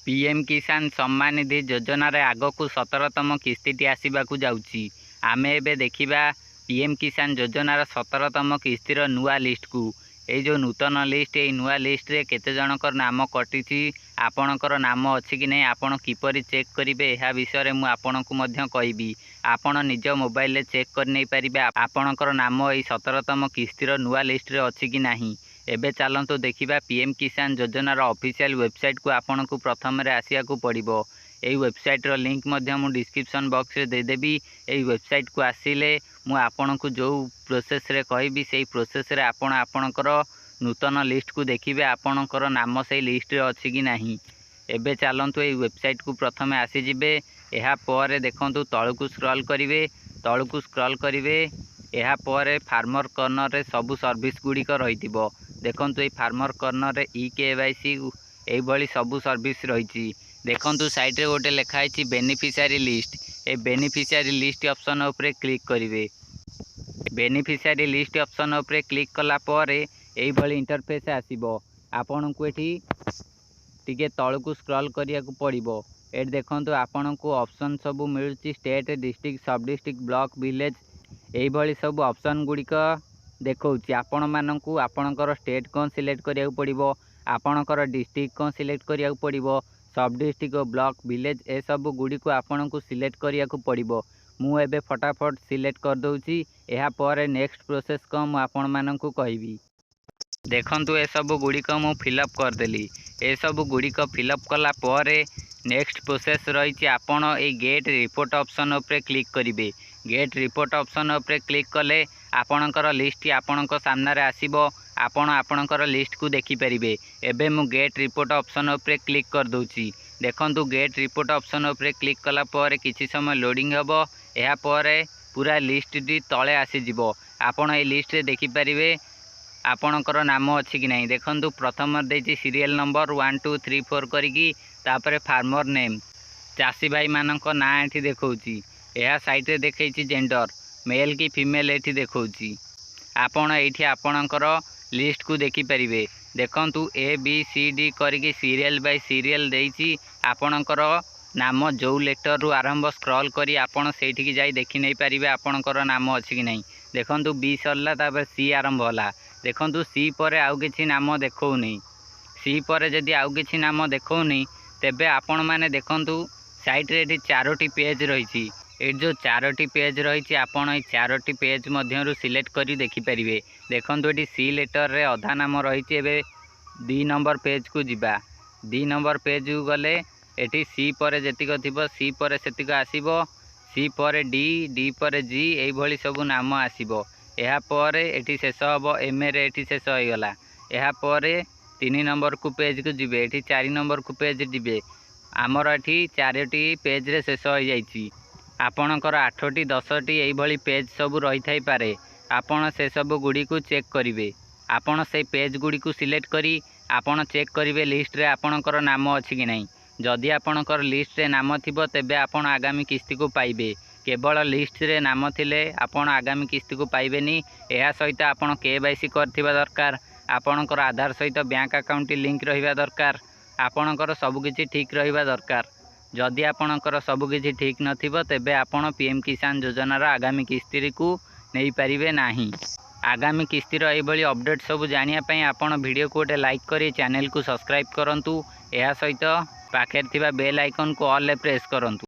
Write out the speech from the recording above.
PM किसान सम्मान निधि योजन आगक 17तम किस्ती आसवाक जाऊँगी। आम ए देखा पीएम किसान योजनार 17तम किस्तीर नुआ लिस्ट को ये जो नूतन लिस्ट ये नुआ लिस्ट रे केते जनकर नाम कटि आपणकर नाम अच्छी कि नहीं आपण किपरि चेक करेंगे यह विषय में आपण को कहबी। आपण निज मोबाइल रे चेक कर नहीं पारिबे आपणकर नाम ये 17तम किस्तीर नुआ लिस्ट रे अच्छी कि नहीं। एबे चलतु देखा पीएम किसान योजनार ऑफिशियल वेबसाइट को आपन को प्रथम आसिया को पड़ो। यही वेबसाइटर लिंक मु डिस्क्रिप्शन बॉक्स रे देदेवी। यही वेबसाइट को आसिले मु आपन को जो प्रोसेस रे कहबी से प्रोसेस रे आपण आपणकर नूतन लिस्ट को देखिए आपणकर नाम से लिस्ट रे अच्छी कि नहीं। एबे चलतु यही वेबसाइट को प्रथम आसीजे। या पर देखंतु तळकू स्क्रॉल करेंगे, तळकू स्क्रॉल करेंगे। या पर फार्मर कॉर्नर रे सबु सर्विस गुड़िक रही देखंतु ये फार्मर कॉर्नर रे ई-केवाईसी यही सबु सर्विस रही। देखंतु साइड रे गोटे लिखाई बेनिफिशियरी लिस्ट। ए बेनिफिशियरी लिस्ट ऑप्शन उपरे क्लिक करेंगे। बेनिफिशियरी लिस्ट ऑप्शन उपरे क्लिक कला पर यही इंटरफेस आसीबो। आपन को एठी टिके तळकू स्क्रॉल करिया को पड़िबो। ए देखंतु आपन को ऑप्शन सब मिलुची स्टेट, डिस्ट्रिक्ट, सब डिस्ट्रिक्ट, ब्लॉक, विलेज यही सब ऑप्शन गुड़िक देखौची। आपण मानकू आपणकर स्टेट कौन सिलेक्ट करिया पड़िबो, आपणकर डिस्ट्रिक्ट कौन सिलेक्ट करिया पड़िबो, सब डिस्ट्रिक्ट, ब्लॉक, विलेज ए सब गुड़ी को आपन को सिलेक्ट करिया पड़िबो। मु एबे फटाफट सिलेक्ट कर दउची। एहा पर नेक्स्ट प्रोसेस को मु आपण मानकू कहबी। देखंतु ए सब गुड़िक मु फिलअप कर देली। ए सब गुड़िक फिलअप कला पर नेक्स्ट प्रोसेस रही आपन ए गेट रिपोर्ट ऑप्शन उपरे क्लिक करेंगे। गेट रिपोर्ट ऑप्शन उपरे क्लिक कले आपणकर लिस्ट आपणक सामने आसीबो। आपण आपणकर लिस्ट को देखि परिबे। एबे मु गेट रिपोर्ट ऑप्शन उपरे क्लिक कर दउची। देखंतु गेट रिपोर्ट ऑप्शन उपरे क्लिक कला पर किछि समय लोडिंग हबो। एहा पर पूरा लिस्ट डी तळे आसी जिवो। आपण ए लिस्ट रे देखि परिबे आपणकर नाम अच्छी कि नहीं। देखंतु प्रथम देछि सीरियल नंबर 1 2 3 4 करिकी तापर फार्मर नेम चाषी भाई मानक ना एठी देखौची। यह साइट रे देखैछि जेंडर मेल कि फीमेल एठी देखौची। आपण एठी आपणकर लिस्ट को देखि परिबे। देखंतु ए बी सी डी करिकी सीरियल बाय सीरियल देछि। आपणकर नाम जो लेटर रु आरंभ स्क्रॉल करी आपण सेठी की जाई देखि नै परिबे आपणकर नाम अछि कि नहीं। देखंतु बी सरला तापर सी आरंभ होला। देखंतु सी पर आउ किछि नाम देखौनी। सी पर जदि आउ किछि नाम देखौनी तेबे आपण माने देखंतु साइट रे एठी 4टी पेज रही। ये जो 4टी पेज रही आपड़ ये 4टी पेज मध्यरु सिलेक्ट करी देखि परिबे। देखंतु एठी सी लेटर रे अधा नाम रही। एबे 2 नंबर पेज को जिबा। 2 नंबर पेज को गले एठी सी पर जेतिक थिबो सी पर सेतिक आसीबो। सी पर डी, डी पर जी एई भली सब नाम आसीबो। एहा पर एठी शेष हबो एम रे एठी शेष हो गला। एहा पर 3 नंबर को पेज को जिबे। एठी 4 नंबर को पेज जिबे। आमर एठी 4टी पेज रे शेष हो जाइछि। आपणकर 8टी 10टी यही भली पेज सब रही थाई पारे। आपण से सब गुड़ी को चेक करेंगे। आपण से पेज गुड़ी को सिलेक्ट करी आपण चेक करेंगे लिस्ट रे आपणकर नाम अच्छी कि नहीं। जदि आपणकर लिस्ट रे नाम थिबो तेबे आपण आगामी किस्ती को पाइबे। केवल लिस्ट रे नाम थिले आपण आगामी किस्ती को पाइबेनी। एहा सहित आपण केवाईसी करथिबा दरकार। आपणकर आधार सहित बैंक अकाउंट लिंक रहिबा दरकार। आपणकर सबकिछि ठीक रहिबा दरकार। जदि आपणकर सबकिछि ठीक नथिबो तेबे आपण पीएम किसान योजनार आगामी किस्ती को नहीं पारिबे नाही। आगामी किस्तीर एभली अपडेट सब जानिया पई आपण वीडियो को गोटे लाइक करी चैनल को सब्सक्राइब करंतु। एहा सहित पाखे थिबा बेल आइकन को ऑल रे प्रेस करंतु।